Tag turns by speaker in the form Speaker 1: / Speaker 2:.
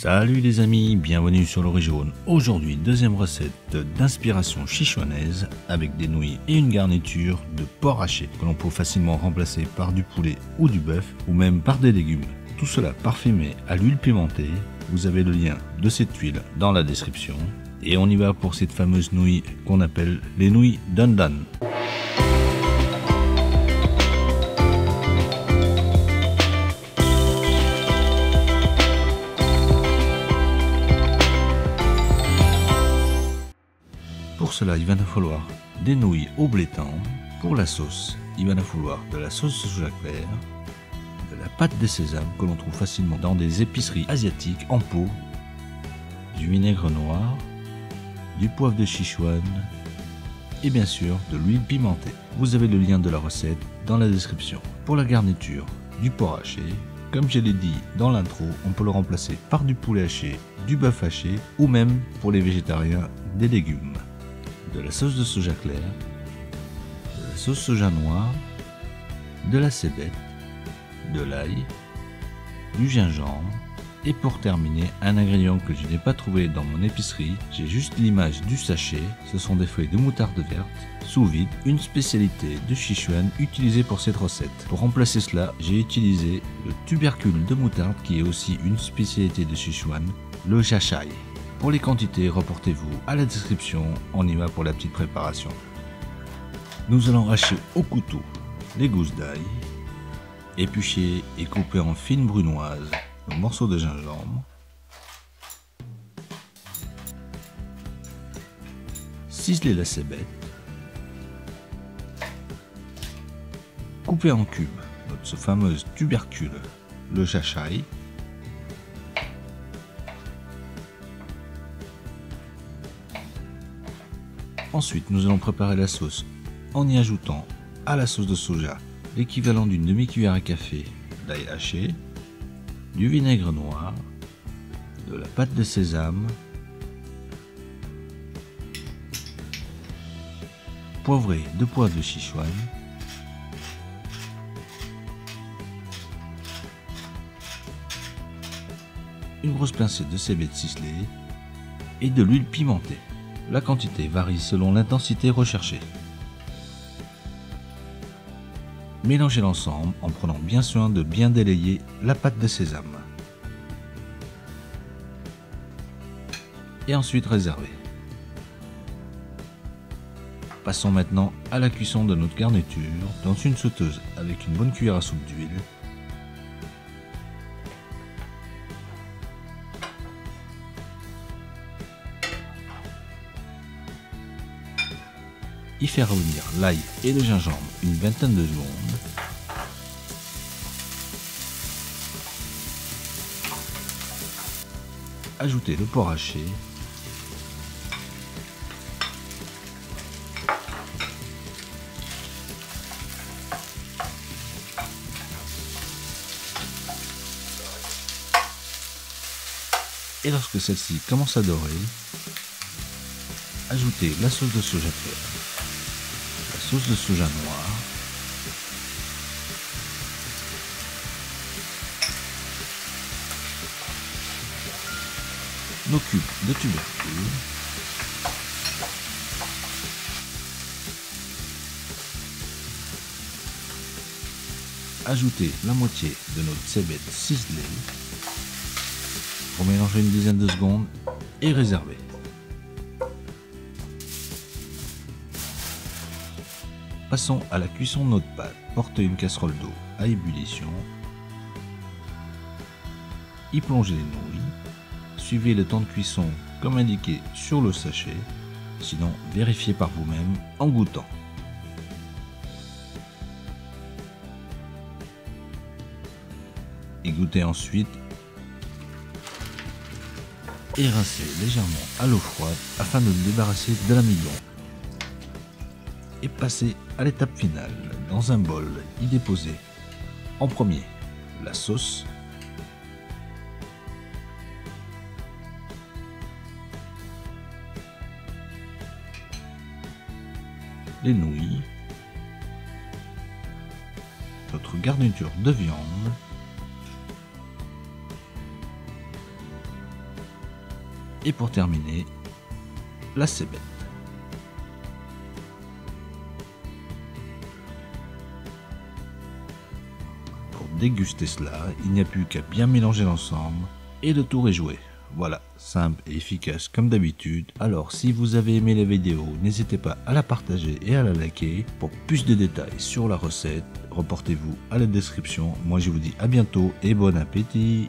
Speaker 1: Salut les amis, bienvenue sur l'Origine Jaune. Aujourd'hui, deuxième recette d'inspiration sichuanaise avec des nouilles et une garniture de porc haché que l'on peut facilement remplacer par du poulet ou du bœuf ou même par des légumes. Tout cela parfumé à l'huile pimentée. Vous avez le lien de cette huile dans la description. Et on y va pour cette fameuse nouille qu'on appelle les nouilles Dan Dan. Pour cela, il va nous falloir des nouilles au blé tendre. Pour la sauce, il va nous falloir de la sauce de soja clair, de la pâte de sésame que l'on trouve facilement dans des épiceries asiatiques en pot, du vinaigre noir, du poivre de Sichuan et bien sûr de l'huile pimentée. Vous avez le lien de la recette dans la description. Pour la garniture, du porc haché. Comme je l'ai dit dans l'intro, on peut le remplacer par du poulet haché, du bœuf haché ou même pour les végétariens des légumes. De la sauce de soja clair, de la sauce soja noire, de la cébette, de l'ail, du gingembre et pour terminer un ingrédient que je n'ai pas trouvé dans mon épicerie, j'ai juste l'image du sachet, ce sont des feuilles de moutarde verte sous vide, une spécialité de Sichuan utilisée pour cette recette. Pour remplacer cela, j'ai utilisé le tubercule de moutarde qui est aussi une spécialité de Sichuan, le jachai. Pour les quantités, reportez-vous à la description, on y va pour la petite préparation. Nous allons hacher au couteau les gousses d'ail, éplucher et couper en fines brunoises le morceau de gingembre, ciseler la cébette, couper en cubes notre fameuse tubercule, le jachai, ensuite, nous allons préparer la sauce en y ajoutant à la sauce de soja l'équivalent d'une demi-cuillère à café d'ail haché, du vinaigre noir, de la pâte de sésame, poivré de poivre de Sichuan, une grosse pincée de cébette ciselée et de l'huile pimentée. La quantité varie selon l'intensité recherchée. Mélangez l'ensemble en prenant bien soin de bien délayer la pâte de sésame. Et ensuite réservez. Passons maintenant à la cuisson de notre garniture dans une sauteuse avec une bonne cuillère à soupe d'huile. Y faire revenir l'ail et le gingembre une vingtaine de secondes. Ajoutez le porc haché. Et lorsque celle-ci commence à dorer, ajoutez la sauce de soja clair, sauce de soja noire, nos cubes de tubercule, ajoutez la moitié de notre cébette ciselée pour mélanger une dizaine de secondes et réserver. Passons à la cuisson de notre pâte. Portez une casserole d'eau à ébullition. Y plongez les nouilles. Suivez le temps de cuisson comme indiqué sur le sachet. Sinon, vérifiez par vous-même en goûtant. Égouttez ensuite et rincez légèrement à l'eau froide afin de nous débarrasser de l'amidon. Et passer à l'étape finale. Dans un bol, y déposer en premier la sauce, les nouilles, notre garniture de viande, Et pour terminer, la cébette. Pour déguster cela, il n'y a plus qu'à bien mélanger l'ensemble et le tour est joué. Voilà, simple et efficace comme d'habitude. Alors si vous avez aimé la vidéo, n'hésitez pas à la partager et à la liker. Pour plus de détails sur la recette, reportez-vous à la description. Moi je vous dis à bientôt et bon appétit.